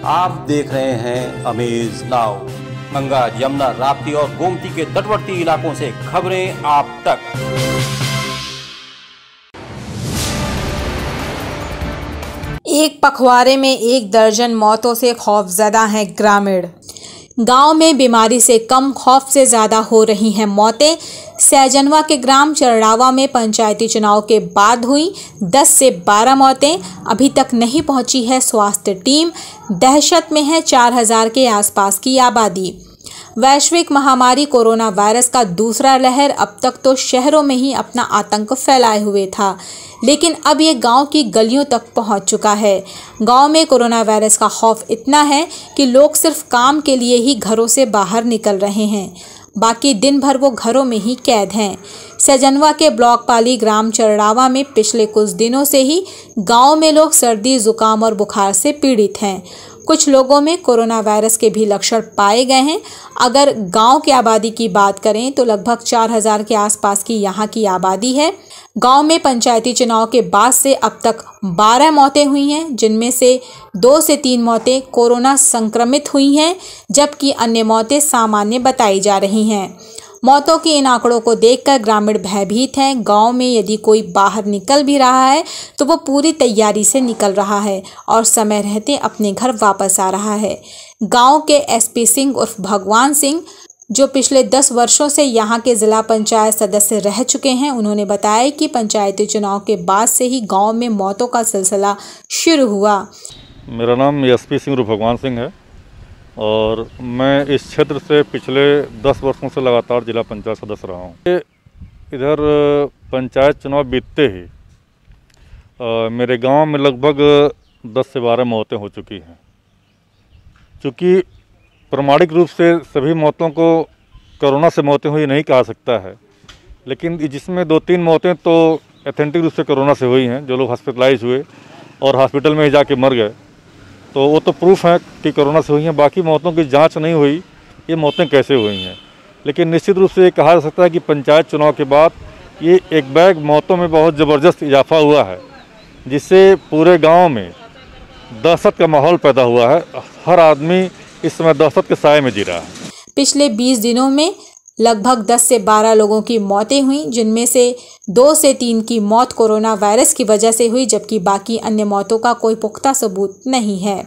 आप देख रहे हैं अमेज नाउ। गंगा, यमुना, राप्ती और गोमती के तटवर्ती इलाकों से खबरें आप तक। एक पखवाड़े में 1 दर्जन मौतों से खौफजदा हैं ग्रामीण। गांव में बीमारी से कम, खौफ से ज्यादा हो रही हैं मौतें। सैजनवा के ग्राम चरड़ावा में पंचायती चुनाव के बाद हुई 10 से 12 मौतें। अभी तक नहीं पहुंची है स्वास्थ्य टीम। दहशत में है 4000 के आसपास की आबादी। वैश्विक महामारी कोरोना वायरस का दूसरा लहर अब तक तो शहरों में ही अपना आतंक फैलाए हुए था, लेकिन अब ये गांव की गलियों तक पहुंच चुका है। गांव में कोरोना वायरस का खौफ इतना है कि लोग सिर्फ काम के लिए ही घरों से बाहर निकल रहे हैं, बाकी दिन भर वो घरों में ही कैद हैं। सैजनवा के ब्लॉक पाली ग्राम चरड़ावा में पिछले कुछ दिनों से ही गांव में लोग सर्दी, जुकाम और बुखार से पीड़ित हैं। कुछ लोगों में कोरोना वायरस के भी लक्षण पाए गए हैं। अगर गांव की आबादी की बात करें तो लगभग 4000 के आसपास की यहां की आबादी है। गांव में पंचायती चुनाव के बाद से अब तक 12 मौतें हुई हैं, जिनमें से 2 से 3 मौतें कोरोना संक्रमित हुई हैं, जबकि अन्य मौतें सामान्य बताई जा रही हैं। मौतों के इन आंकड़ों को देखकर ग्रामीण भयभीत हैं। गांव में यदि कोई बाहर निकल भी रहा है तो वो पूरी तैयारी से निकल रहा है और समय रहते अपने घर वापस आ रहा है। गांव के एसपी सिंह उर्फ भगवान सिंह, जो पिछले 10 वर्षों से यहाँ के जिला पंचायत सदस्य रह चुके हैं, उन्होंने बताया कि पंचायती चुनाव के बाद से ही गांव में मौतों का सिलसिला शुरू हुआ। मेरा नाम एसपी सिंह उर्फ भगवान सिंह है और मैं इस क्षेत्र से पिछले 10 वर्षों से लगातार जिला पंचायत सदस्य रहा हूँ। इधर पंचायत चुनाव बीतते ही मेरे गांव में लगभग 10 से 12 मौतें हो चुकी हैं। चूँकि प्रमाणिक रूप से सभी मौतों को कोरोना से मौतें हुई नहीं कहा सकता है, लेकिन जिसमें 2-3 मौतें तो एथेंटिक रूप से कोरोना से हुई हैं, जो लोग हॉस्पिटलाइज हुए और हॉस्पिटल में ही जाके मर गए, तो वो तो प्रूफ है कि कोरोना से हुई हैं। बाकी मौतों की जांच नहीं हुई, ये मौतें कैसे हुई हैं। लेकिन निश्चित रूप से ये कहा जा सकता है कि पंचायत चुनाव के बाद ये एक बैग मौतों में बहुत ज़बरदस्त इजाफा हुआ है, जिससे पूरे गांव में दहशत का माहौल पैदा हुआ है। हर आदमी इस समय दहशत के साए में जी रहा है। पिछले 20 दिनों में लगभग 10 से 12 लोगों की मौतें हुई, जिनमें से 2 से 3 की मौत कोरोना वायरस की वजह से हुई, जबकि बाकी अन्य मौतों का कोई पुख्ता सबूत नहीं है।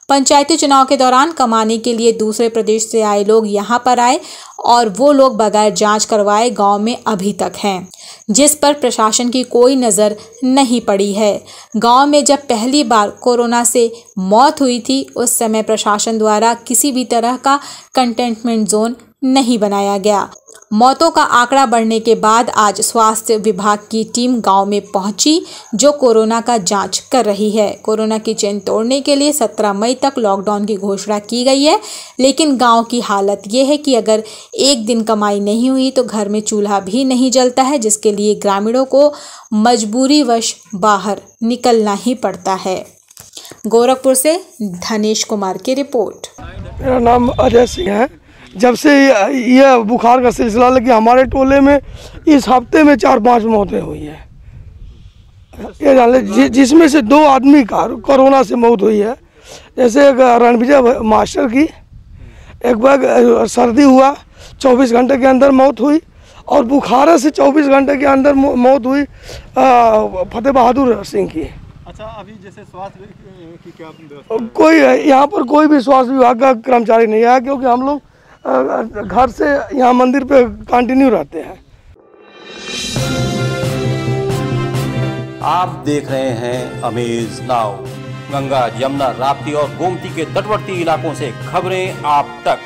पंचायती चुनाव के दौरान कमाने के लिए दूसरे प्रदेश से आए लोग यहां पर आए और वो लोग बगैर जांच करवाए गांव में अभी तक हैं, जिस पर प्रशासन की कोई नज़र नहीं पड़ी है। गांव में जब पहली बार कोरोना से मौत हुई थी, उस समय प्रशासन द्वारा किसी भी तरह का कंटेनमेंट जोन नहीं बनाया गया। मौतों का आंकड़ा बढ़ने के बाद आज स्वास्थ्य विभाग की टीम गांव में पहुंची, जो कोरोना का जांच कर रही है। कोरोना की चेन तोड़ने के लिए 17 मई तक लॉकडाउन की घोषणा की गई है, लेकिन गांव की हालत ये है कि अगर एक दिन कमाई नहीं हुई तो घर में चूल्हा भी नहीं जलता है, जिसके लिए ग्रामीणों को मजबूरीवश बाहर निकलना ही पड़ता है। गोरखपुर से धनेश कुमार की रिपोर्ट। मेरा नाम अजय सिंह है। जब से यह बुखार का सिलसिला लगा, हमारे टोले में इस हफ्ते में 4-5 मौतें हुई हैं। ये जान ले, जिसमें से 2 आदमी का कोरोना से मौत हुई है। जैसे एक रणविजय मास्टर की, एक बार सर्दी हुआ 24 घंटे के अंदर मौत हुई, और बुखार से 24 घंटे के अंदर मौत हुई फतेह बहादुर सिंह की। अच्छा, अभी जैसे स्वास्थ्य की क्या कोई यहाँ पर कोई भी स्वास्थ्य विभाग का कर्मचारी नहीं आया, क्योंकि हम लोग घर से यहाँ मंदिर पे कंटिन्यू रहते हैं। आप देख रहे हैं अमेज नाउ। गंगा, यमुना, राप्ती और गोमती के तटवर्ती इलाकों से खबरें आप तक।